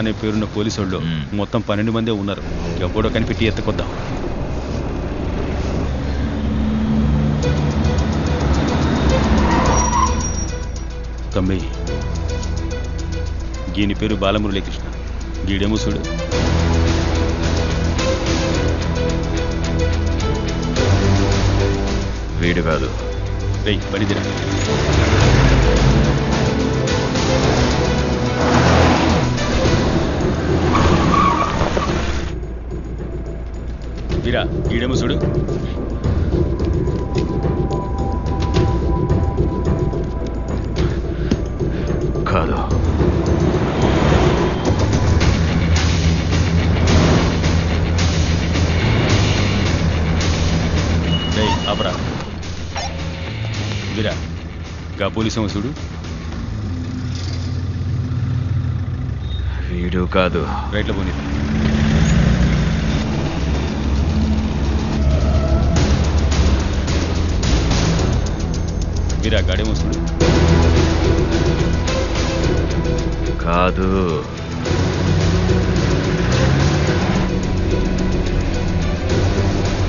అనే పేరున్న పోలీసు వాళ్ళు మొత్తం 12 మందే ఉన్నారు. ఎవడో కనిపెట్టి ఎత్తుకొద్దాం. తమ్మి, దీని పేరు బాలమురళీకృష్ణ. గీడేమో చూడు. వీడు కాదు. రేయ్ బడిదిరా. వీరా, గీడేమో చూడు. కాదు. రేయ్ అపరా. వీరా, గా పోలీసు చూడు. వీడు కాదు. రైట్లో పోనీ. వీరా, గాడేమో చూడు. కాదు.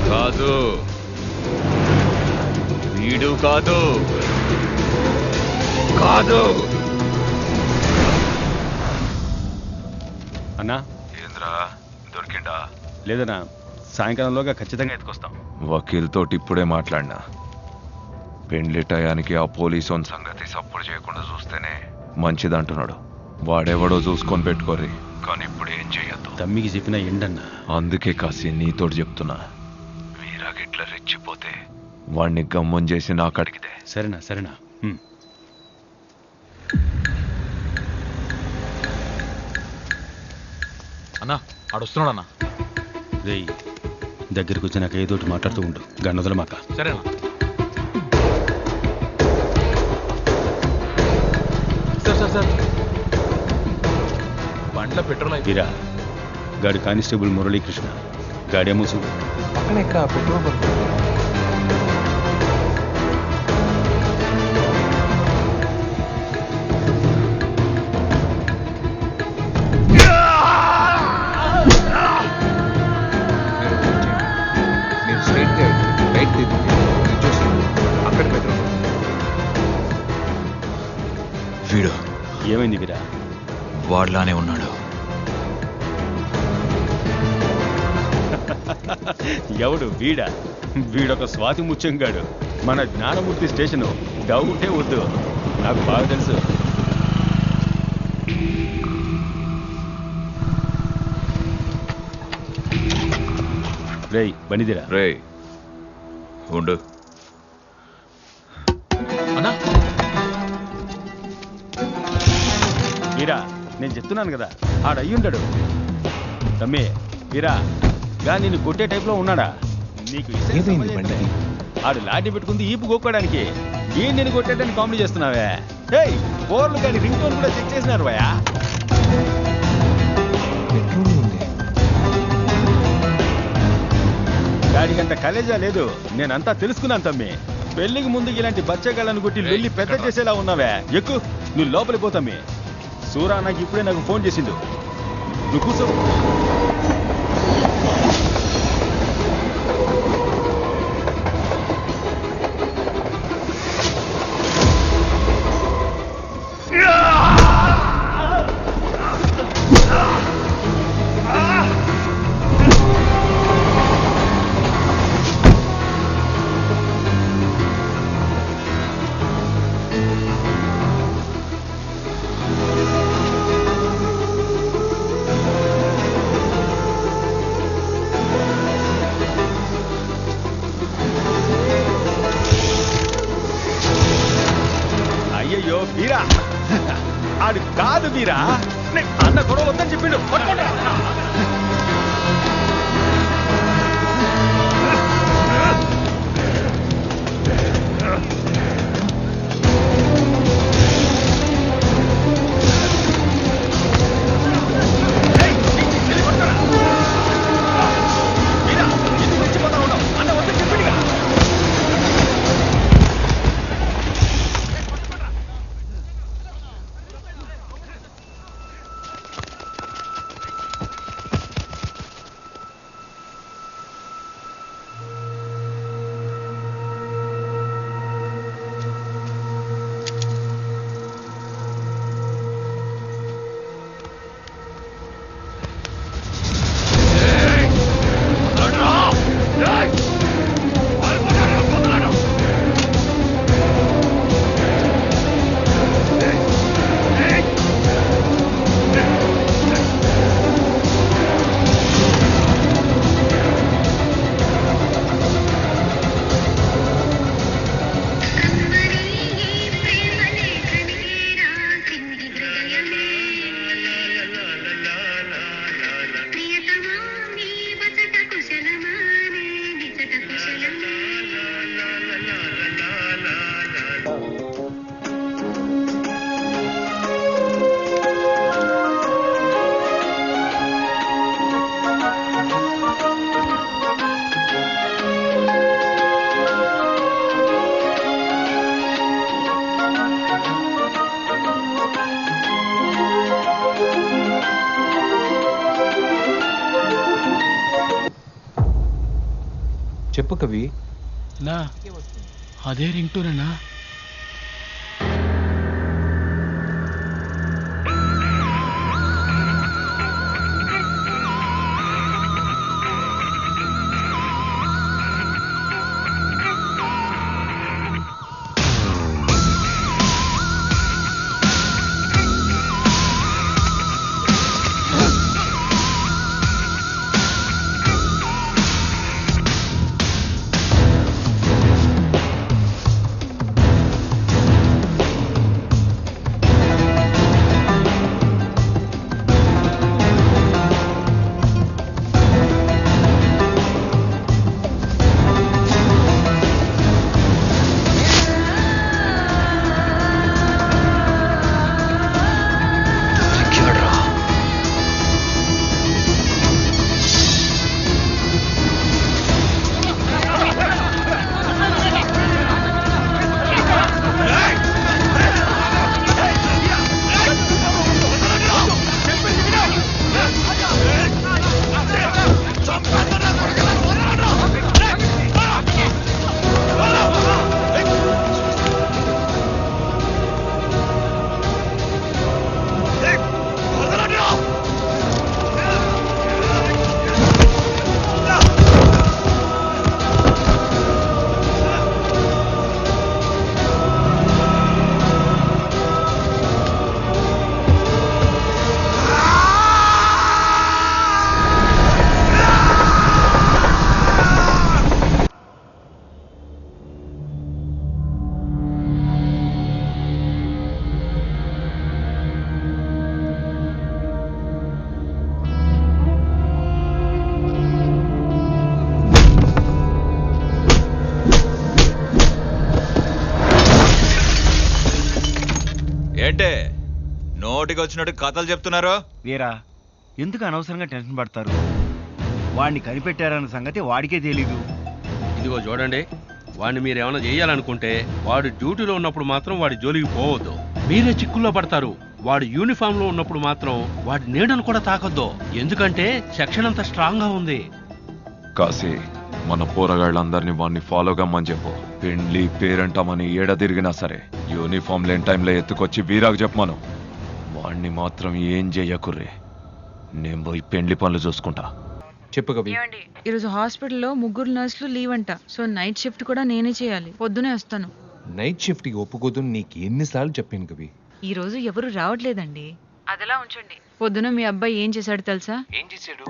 కాదు. వీడు కాదు. కాదు. అన్నా, ఏంద్రా దొరికిండా? లేదన్నా, సాయంకాలంలోగా ఖచ్చితంగా ఎత్తుకొస్తాం. వకీల్తోటి ఇప్పుడే మాట్లాడినా. పెండ్లి టయానికి ఆ పోలీసు సంగతి సపోర్ట్ చేయకుండా చూస్తేనే మంచిదంటున్నాడు. వాడెవడో చూసుకొని పెట్టుకోర్రి, కానీ ఇప్పుడు ఏం చెయ్యొద్దు. తమ్మికి చెప్పిన ఎండన్నా. అందుకే కాసి నీతోటి చెప్తున్నా. వీరాగిట్లా రెచ్చిపోతే వాణ్ణి గమ్మం చేసి నాకు అడిగితే. సరేనా సరేనా. అన్నా ఆడొస్తున్నాడు అన్నా. రేయ్, దగ్గరికి వచ్చి నాకు ఏదోటి మాట్లాడుతూ ఉండు. గన్నదల మాక. సరేనా. సార్ బండ్ల పెట్రోల్ వీరా, గాడి కానిస్టేబుల్ మురళీకృష్ణ. గాడేమో చూడు. పక్కన ఎక్కడ పెట్రోల్ బంక్. వీడు ఏమైంది వీరా? వాడ్లానే ఉన్నాడు. ఎవడు? వీడా? వీడొక స్వాతి ముత్యంగాడు. మన జ్ఞానమూర్తి స్టేషను. డౌటే వద్దు, నాకు బాగా తెలుసు. రేయ్ బనిదిరా. రేయ్ ఉండు. వీరా, నేను చెప్తున్నాను కదా, ఆడయ్యుంటాడు. తమ్మి, వీరా, గా నిన్ను కొట్టే టైప్లో ఉన్నాడా? నీకు ఆడు లాఠీ పెట్టుకుంది ఈపు గోక్కోడానికి. ఏం నేను కొట్టేటానికి కామెడీ చేస్తున్నావే? ఏయ్, ఫోన్లు కానీ రింగ్ టోన్ కూడా చెక్ చేసినారు భయా. గాడికంత కలేజా లేదు. నేనంతా తెలుసుకున్నాను తమ్మి. పెళ్లికి ముందు ఇలాంటి బచ్చగాళ్ళను కొట్టి వెళ్ళి పెద్ద చేసేలా ఉన్నావే. ఎక్కు, నువ్వు లోపలికి పోతామ్మి. సూరా నాకు ఇప్పుడే నాకు ఫోన్ చేసిండు. నువ్వు కూర్చో. చెప్పు కవి. నా అదే రింగ్ టోనేనా? ఏంటే నోటికి వచ్చినట్టు కథలు చెప్తున్నారు? వీరా, ఎందుకు అనవసరంగా టెన్షన్ పడతారు? వాడిని కనిపెట్టారన్న సంగతి వాడికే తెలీదు. ఇదిగో చూడండి, వాడిని మీరు ఏమైనా చేయాలనుకుంటే వాడు డ్యూటీలో ఉన్నప్పుడు మాత్రం వాడి జోలికి పోవద్దు. మీరే చిక్కుల్లో పడతారు. వాడు యూనిఫామ్ లో ఉన్నప్పుడు మాత్రం వాడి నీడను కూడా తాకొద్దు, ఎందుకంటే సెక్షన్ అంత స్ట్రాంగ్ గా ఉంది. కాసి మన పోరగాళ్ళందరినీ వాడిని ఫాలో కమ్మని చెప్పు. పెండ్లి పేరంటామని ఏడ తిరిగినా సరే యూనిఫామ్ లేని టైంలో ఎత్తుకొచ్చి వీరాకు చెప్పమను. వాడిని మాత్రం ఏం చెయ్యకుర్రే. నేను పోయి పెండ్లి పనులు చూసుకుంటా. చెప్పు కవి. ఈరోజు హాస్పిటల్లో 3 నర్సులు లీవ్ అంట. సో నైట్ షిఫ్ట్ కూడా నేనే చేయాలి. పొద్దునే వస్తాను. నైట్ షిఫ్ట్ కి ఒప్పుకోదు నీకు ఎన్నిసార్లు చెప్పాను కవి. ఈ రోజు ఎవరు రావట్లేదండి. అదలా ఉంచండి. పొద్దున మీ అబ్బాయి ఏం చేశాడు తెలుసా? ఏం చేశాడు?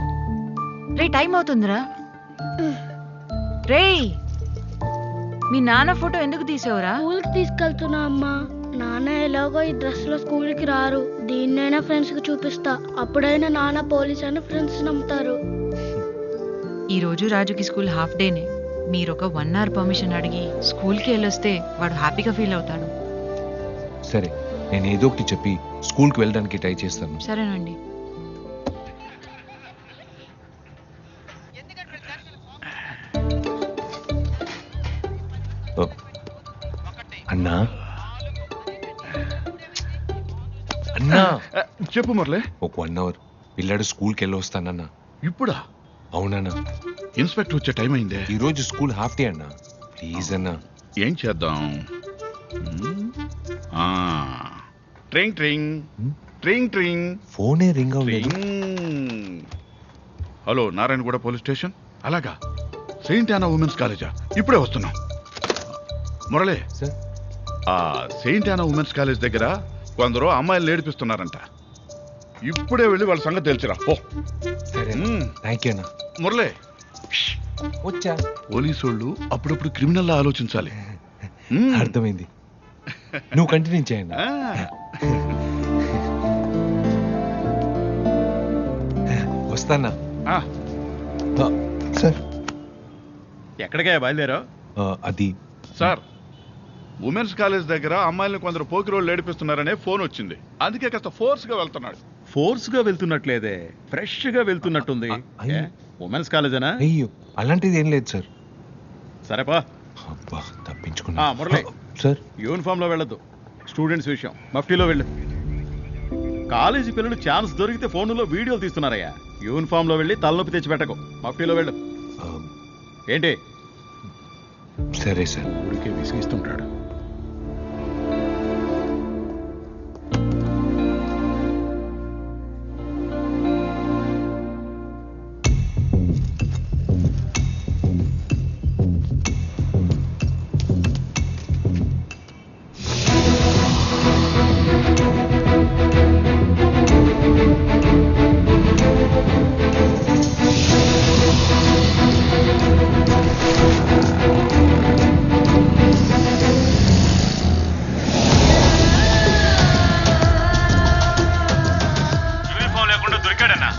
రే, టైం అవుతుందిరా. రే, మీ నాన్న ఫోటో ఎందుకు తీసావురా? స్కూల్కి తీసుకెళ్తున్నా అమ్మా. నాన్న ఎలాగో ఈ డ్రెస్ లో స్కూల్కి రారు. దీన్నైనా ఫ్రెండ్స్ కి చూపిస్తా. అప్పుడైనా నాన్న పోలీస్ అని ఫ్రెండ్స్ నమ్ముతారు. ఈ రోజు రాజుకి స్కూల్ హాఫ్ డేనే. మీరు ఒక 1 hour పర్మిషన్ అడిగి స్కూల్కి వెళ్ళొస్తే వాడు హ్యాపీగా ఫీల్ అవుతాడు. సరే, నేను ఏదో ఒకటి చెప్పి స్కూల్కి వెళ్ళడానికి ట్రై చేస్తాను. సరేనండి. అన్నా అన్నా చెప్పు మురళి. ఒక 1 hour పిల్లాడు స్కూల్కి వెళ్ళి వస్తానన్నా. ఇప్పుడా? అవునన్నా, ఇన్స్పెక్టర్ వచ్చే టైం అయిందే. ఈ రోజు స్కూల్ హాఫ్ డే అన్నా. ప్లీజ్ అన్నా. ఏం చేద్దాం? ట్రింగ్ ట్రింగ్ ట్రింగ్ ట్రింగ్ ఫోనే రింగ్ అవ్వలేదు. ట్రింగ్. Hello, Narayanguda police station. అలాగా, సెయింట్ యానా ఉమెన్స్ కాలేజా? ఇప్పుడే వస్తున్నాం. మురళి, సార్, ఆ సెయింట్ యానా ఉమెన్స్ కాలేజ్ దగ్గర కొందరు అమ్మాయిలు ఏడిపిస్తున్నారంట. ఇప్పుడే వెళ్ళి వాళ్ళ సంగతి తెలిసిరా. ఓ సరే, థ్యాంక్ యూ అన్నా. మురళి, వచ్చా. పోలీసు వాళ్ళు అప్పుడప్పుడు క్రిమినల్ లా ఆలోచించాలి. అర్థమైంది. నువ్వు కంటిన్యూ చేయండి. వస్తానా? సార్, ఎక్కడికే బయలుదేరా? అది సార్, ఉమెన్స్ కాలేజ్ దగ్గర అమ్మాయిలను కొందరు పోకిరోళ్ళు ఏడిపిస్తున్నారనే ఫోన్ వచ్చింది. అందుకే కాస్త ఫోర్స్ గా వెళ్తున్నాడు. ఫోర్స్ గా వెళ్తున్నట్లేదే, ఫ్రెష్ గా వెళ్తున్నట్టుంది. అయ్యో. ఉమెన్స్ కాలేజేనా? అయ్యో, అలాంటిది ఏం లేదు సార్. సరేపా. అబ్బా, తప్పించుకున్నా. మురళి, సార్, యూనిఫామ్ లో వెళ్ళొద్దు. స్టూడెంట్స్ విషయం మఫ్టీలో వెళ్ళు. కాలేజీ పిల్లలు ఛాన్స్ దొరికితే ఫోన్లో వీడియోలు తీస్తున్నారయ్యా. యూనిఫామ్ లో వెళ్ళి తలనొప్పి తెచ్చి పెట్టకు. మఫ్టీలో వెళ్ళు. ఏంటి సరే సార్. ఊరికే విసిగిస్తుంటాడు.